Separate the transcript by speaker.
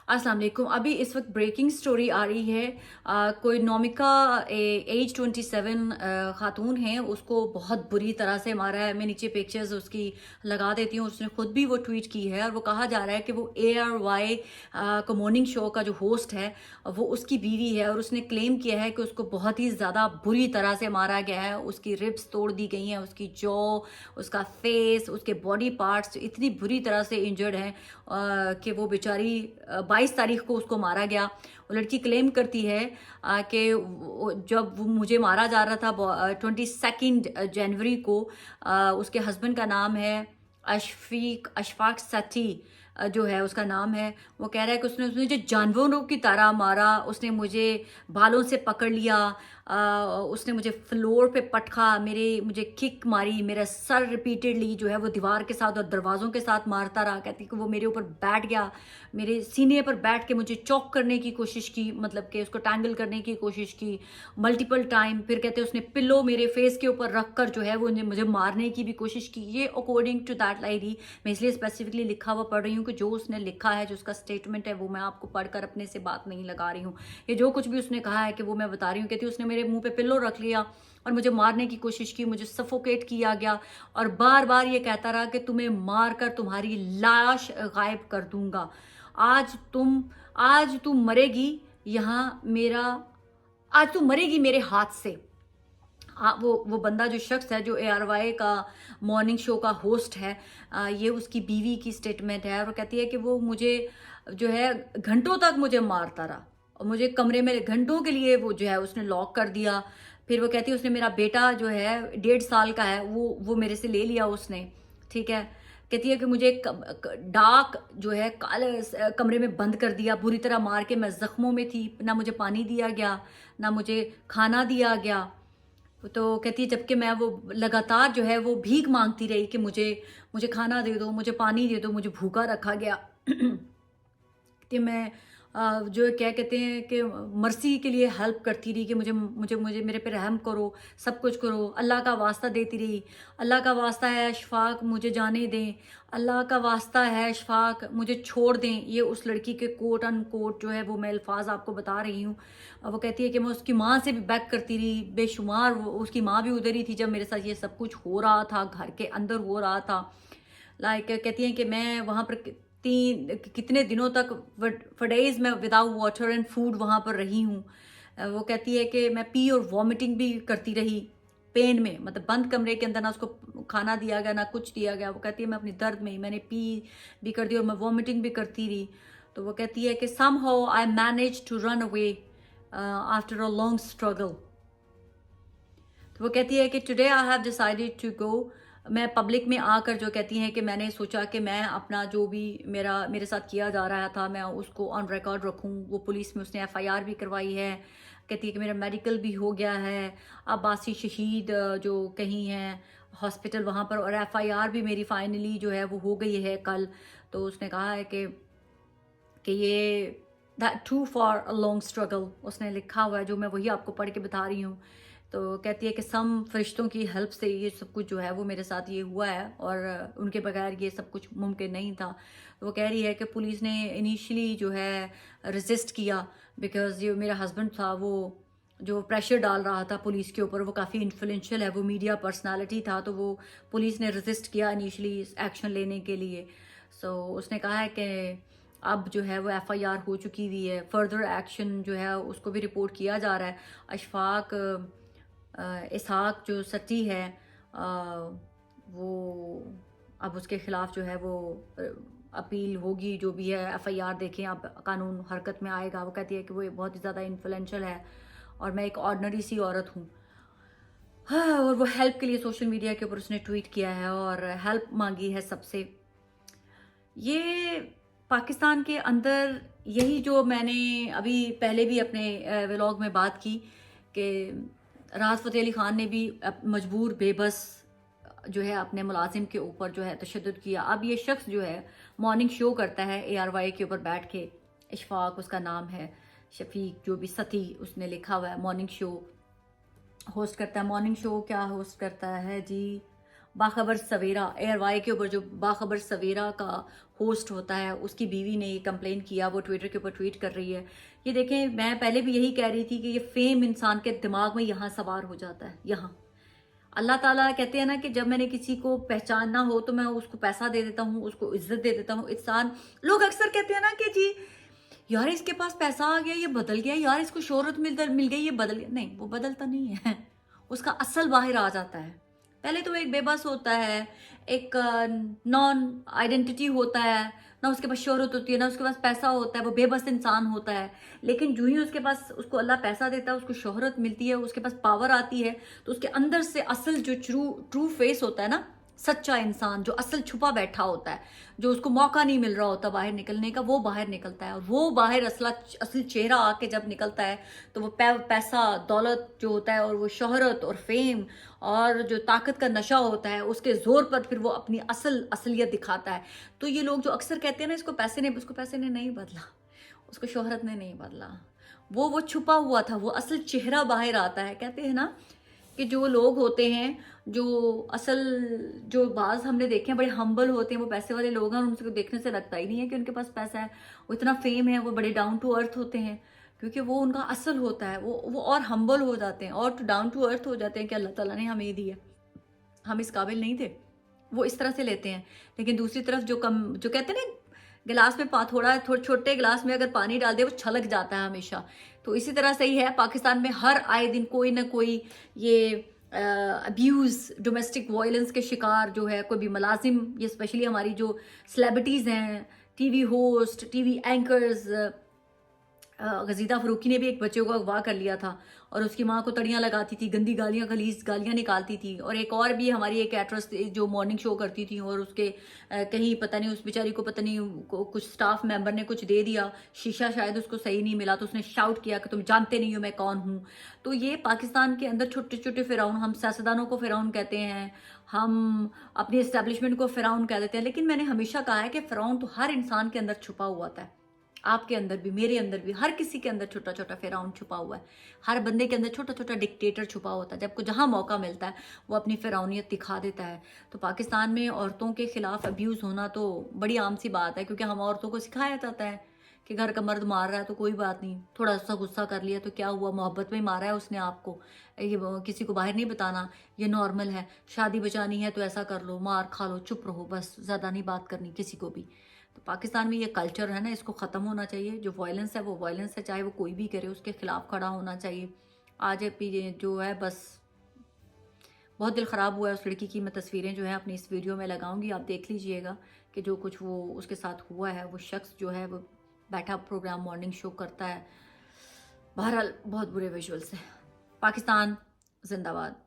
Speaker 1: अस्सलाम वालेकुम। अभी इस वक्त ब्रेकिंग स्टोरी आ रही है। कोई नोमिका एज 27 खातून है, उसको बहुत बुरी तरह से मारा है। मैं नीचे पिक्चर्स उसकी लगा देती हूँ, उसने खुद भी वो ट्वीट की है और वो कहा जा रहा है कि वो ARY को मॉर्निंग शो का जो होस्ट है वो उसकी बीवी है और उसने क्लेम किया है कि उसको बहुत ही ज़्यादा बुरी तरह से मारा गया है। उसकी रिब्स तोड़ दी गई हैं, उसकी जॉ, उसका फेस, उसके बॉडी पार्ट्स इतनी बुरी तरह से इंजर्ड हैं कि वो बेचारी 22 तारीख को उसको मारा गया। वो लड़की क्लेम करती है कि जब वो मुझे मारा जा रहा था 22 जनवरी को, उसके हस्बैंड का नाम है अशफाक सती, जो है उसका नाम है। वो कह रहा है कि उसने उसने मुझे जानवरों की तरह मारा, उसने मुझे बालों से पकड़ लिया, उसने मुझे फ्लोर पे पटका, मुझे किक मारी, मेरा सर रिपीटेडली जो है वो दीवार के साथ और दरवाज़ों के साथ मारता रहा। कहती कि वो मेरे ऊपर बैठ गया, मेरे सीने पर बैठ के मुझे चॉक करने की कोशिश की, मतलब कि उसको टैंगल करने की कोशिश की मल्टीपल टाइम। फिर कहते उसने पिल्लो मेरे फेस के ऊपर रख कर जो है वो मुझे मारने की भी कोशिश की। ये अकॉर्डिंग टू दैट डायरी, मैं इसलिए स्पेसिफिकली लिखा हुआ पढ़ रही हूँ कि जो उसने लिखा है, जो उसका स्टेटमेंट है, वो मैं आपको पढ़कर अपने से बात नहीं लगा रही हूँ। ये जो कुछ भी उसने कहा है कि वो मैं बता रही हूँ। कहती उसने मेरे मुंह पे पिल्लो रख लिया और मुझे मारने की कोशिश की, मुझे सफोकेट किया गया और बार बार ये कहता रहा कि तुम्हें मार कर तुम्हारी लाश गायब कर दूंगा। आज तुम मरेगी यहाँ मेरा, आज तुम मरेगी मेरे हाथ से। हाँ, वो बंदा, जो शख्स है, जो ARY का मॉर्निंग शो का होस्ट है, ये उसकी बीवी की स्टेटमेंट है। और वो कहती है कि वो मुझे जो है घंटों तक मुझे मारता रहा और मुझे कमरे में घंटों के लिए वो जो है उसने लॉक कर दिया। फिर वो कहती है उसने मेरा बेटा जो है 1.5 साल का है, वो मेरे से ले लिया उसने। ठीक है। कहती है कि मुझे डार्क जो है काले कमरे में बंद कर दिया, बुरी तरह मार के, मैं जख्मों में थी, ना मुझे पानी दिया गया, ना मुझे खाना दिया गया। तो कहती है जबकि मैं वो लगातार जो है वो भीख मांगती रही कि मुझे मुझे खाना दे दो, मुझे पानी दे दो, मुझे भूखा रखा गया। कि मैं जो क्या कहते हैं कि मर्सी के लिए हेल्प करती रही कि मुझे मुझे मुझे मेरे पे रहम करो, सब कुछ करो, अल्लाह का वास्ता देती रही। अल्लाह का वास्ता है अशफाक मुझे जाने दें, अल्लाह का वास्ता है अशफाक मुझे छोड़ दें। ये उस लड़की के कोट अन कोट जो है वो मैं अल्फाज आपको बता रही हूँ। वो कहती है कि मैं उसकी माँ से भी बैक करती रही बेशुमार। उसकी माँ भी उधर ही थी जब मेरे साथ ये सब कुछ हो रहा था, घर के अंदर हो रहा था। कहती हैं कि मैं वहाँ पर कितने दिनों तक फॉर डेज मैं विदाउट वाटर एंड फूड वहाँ पर रही हूँ। वो कहती है कि मैं पी और वॉमिटिंग भी करती रही पेन में, मतलब बंद कमरे के अंदर, ना उसको खाना दिया गया ना कुछ दिया गया। वो कहती है मैं अपनी दर्द में ही मैंने पी भी कर दी और मैं वॉमिटिंग भी करती रही। तो वो कहती है कि somehow I manage to run away after a long struggle. तो वो कहती है कि today I have decided to go. मैं पब्लिक में आकर जो कहती हैं कि मैंने सोचा कि मैं अपना जो भी मेरे साथ किया जा रहा था मैं उसको ऑन रिकॉर्ड रखूं। वो पुलिस में उसने FIR भी करवाई है। कहती है कि मेरा मेडिकल भी हो गया है। अब्बासी शहीद जो कहीं हैं हॉस्पिटल वहाँ पर, और FIR भी मेरी फाइनली जो है वो हो गई है कल। तो उसने कहा है कि ये that to for a long struggle उसने लिखा हुआ है, जो मैं वही आपको पढ़ के बता रही हूँ। तो कहती है कि सम फरिश्तों की हेल्प से ये सब कुछ जो है वो मेरे साथ ये हुआ है और उनके बगैर ये सब कुछ मुमकिन नहीं था। तो वो कह रही है कि पुलिस ने इनिशियली जो है रेजिस्ट किया, बिकॉज जो मेरा हस्बैंड था वो जो प्रेशर डाल रहा था पुलिस के ऊपर, वो काफ़ी इन्फ्लुएंशियल है, वो मीडिया पर्सनालिटी था, तो वो पुलिस ने रेजिस्ट किया इनिशियली एक्शन लेने के लिए। सो उसने कहा है कि अब जो है वो FIR हो चुकी हुई है, फर्दर एक्शन जो है उसको भी रिपोर्ट किया जा रहा है। अशफाक इसहाक जो सती है, वो अब उसके ख़िलाफ़ जो है वो अपील होगी, जो भी है FIR देखें अब कानून हरकत में आएगा। वो कहती है कि वो बहुत ही ज़्यादा इन्फ्लुएंशियल है और मैं एक ऑर्डनरी सी औरत हूँ। हाँ, और वो हेल्प के लिए सोशल मीडिया के ऊपर उसने ट्वीट किया है और हेल्प मांगी है सबसे। ये पाकिस्तान के अंदर यही जो मैंने अभी पहले भी अपने व्लॉग में बात की कि राहत फ़तेह अली ख़ान ने भी मजबूर बेबस जो है अपने मुलाजिम के ऊपर जो है तशद्दुद किया। अब ये शख्स जो है मॉर्निंग शो करता है ARY के ऊपर बैठ के, इशफाक उसका नाम है, शफीक जो भी सती उसने लिखा हुआ है, मॉर्निंग शो होस्ट करता है। मॉर्निंग शो क्या होस्ट करता है जी, बाखबर सवेरा, एयर वाई के ऊपर जो बाखबर सवेरा का होस्ट होता है, उसकी बीवी ने ये कंप्लेन किया, वो ट्विटर के ऊपर ट्वीट कर रही है। ये देखें, मैं पहले भी यही कह रही थी कि ये फेम इंसान के दिमाग में यहाँ सवार हो जाता है। यहाँ अल्लाह ताला कहते हैं ना कि जब मैंने किसी को पहचानना हो तो मैं उसको पैसा दे देता हूँ, उसको इज्जत दे देता हूँ। इंसान, लोग अक्सर कहते हैं ना कि जी यार इसके पास पैसा आ गया, ये बदल गया, यार इसको शोहरत मिल गई, ये बदल गया। नहीं, वो बदलता नहीं है, उसका असल बाहर आ जाता है। पहले तो एक बेबस होता है, एक नॉन आइडेंटिटी होता है, ना उसके पास शोहरत होती है, ना उसके पास पैसा होता है, वो बेबस इंसान होता है। लेकिन जो ही उसके पास, उसको अल्लाह पैसा देता है, उसको शोहरत मिलती है, उसके पास पावर आती है, तो उसके अंदर से असल जो ट्रू फेस होता है ना, सच्चा इंसान जो असल छुपा बैठा होता है, जो उसको मौका नहीं मिल रहा होता बाहर निकलने का, वो बाहर निकलता है। और वो बाहर असल चेहरा आके जब निकलता है तो वो पैसा, दौलत जो होता है, और वो शोहरत और फेम और जो ताकत का नशा होता है, उसके जोर पर फिर वो अपनी असलियत दिखाता है। तो ये लोग जो अक्सर कहते हैं ना उसको पैसे ने नहीं बदला, उसको शोहरत ने नहीं बदला, वो छुपा हुआ था, वो असल चेहरा बाहर आता है। कहते हैं ना कि जो लोग होते हैं, जो असल, जो बाज हमने देखे हैं बड़े हम्बल होते हैं, वो पैसे वाले लोग हैं, और उनसे देखने से लगता ही नहीं है कि उनके पास पैसा है, वो इतना फेम है, वो बड़े डाउन टू अर्थ होते हैं, क्योंकि वो उनका असल होता है। वो और हम्बल हो जाते हैं और डाउन टू अर्थ हो जाते हैं कि अल्लाह ताला ने हमें ये दिया, हम इस काबिल नहीं थे, वो इस तरह से लेते हैं। लेकिन दूसरी तरफ जो कहते हैं ना, गिलास में थोड़े छोटे गिलास में अगर पानी डाल दे वो छलक जाता है हमेशा। तो इसी तरह से ही है पाकिस्तान में, हर आए दिन कोई ना कोई ये अब्यूज़, डोमेस्टिक वायलेंस के शिकार जो है कोई भी मुलाजिम, ये स्पेशली हमारी जो सेलिब्रिटीज़ हैं, TV host, TV anchors, Gazida Farooqui ने भी एक बच्चे को अगवा कर लिया था और उसकी माँ को तड़ियाँ लगाती थी, गंदी गालियाँ गलीज गालियाँ निकालती थी। और एक और भी हमारी एक एक्ट्रेस जो मॉर्निंग शो करती थी, और उसके कहीं पता नहीं, उस बेचारी को पता नहीं कुछ स्टाफ मेंबर ने कुछ दे दिया, शीशा शायद उसको सही नहीं मिला, तो उसने शाउट किया कि तुम जानते नहीं हो मैं कौन हूँ। तो ये पाकिस्तान के अंदर छोटे छोटे फिरौन, हम सियासतदानों को फिरौन कहते हैं, हम अपनी इस्टेब्लिशमेंट को फिरौन कह देते हैं, लेकिन मैंने हमेशा कहा है कि फिरौन तो हर इंसान के अंदर छुपा हुआ था। आपके अंदर भी, मेरे अंदर भी, हर किसी के अंदर छोटा छोटा फिरौन छुपा हुआ है। हर बंदे के अंदर छोटा छोटा डिक्टेटर छुपा होता है, जबको जहाँ मौका मिलता है वो अपनी फिरौनियत दिखा देता है। तो पाकिस्तान में औरतों के खिलाफ अब्यूज़ होना तो बड़ी आम सी बात है, क्योंकि हम औरतों को सिखाया जाता है कि घर का मर्द मार रहा है तो कोई बात नहीं, थोड़ा सा गुस्सा कर लिया तो क्या हुआ, मोहब्बत में मारा है उसने आपको, ये किसी को बाहर नहीं बताना, ये नॉर्मल है, शादी बचानी है तो ऐसा कर लो, मार खा लो, चुप रहो, बस ज़्यादा नहीं बात करनी किसी को भी। तो पाकिस्तान में ये कल्चर है ना, इसको ख़त्म होना चाहिए। जो वायलेंस है वो वायलेंस है, चाहे वो कोई भी करे, उसके खिलाफ खड़ा होना चाहिए। आज जो है बस बहुत दिल ख़राब हुआ है उस लड़की की। मैं तस्वीरें जो है अपनी इस वीडियो में लगाऊंगी, आप देख लीजिएगा कि जो कुछ वो उसके साथ हुआ है। वो शख्स जो है वो बैठा प्रोग्राम मॉर्निंग शो करता है। बहरहाल बहुत बुरे विजुअल्स है। पाकिस्तान जिंदाबाद।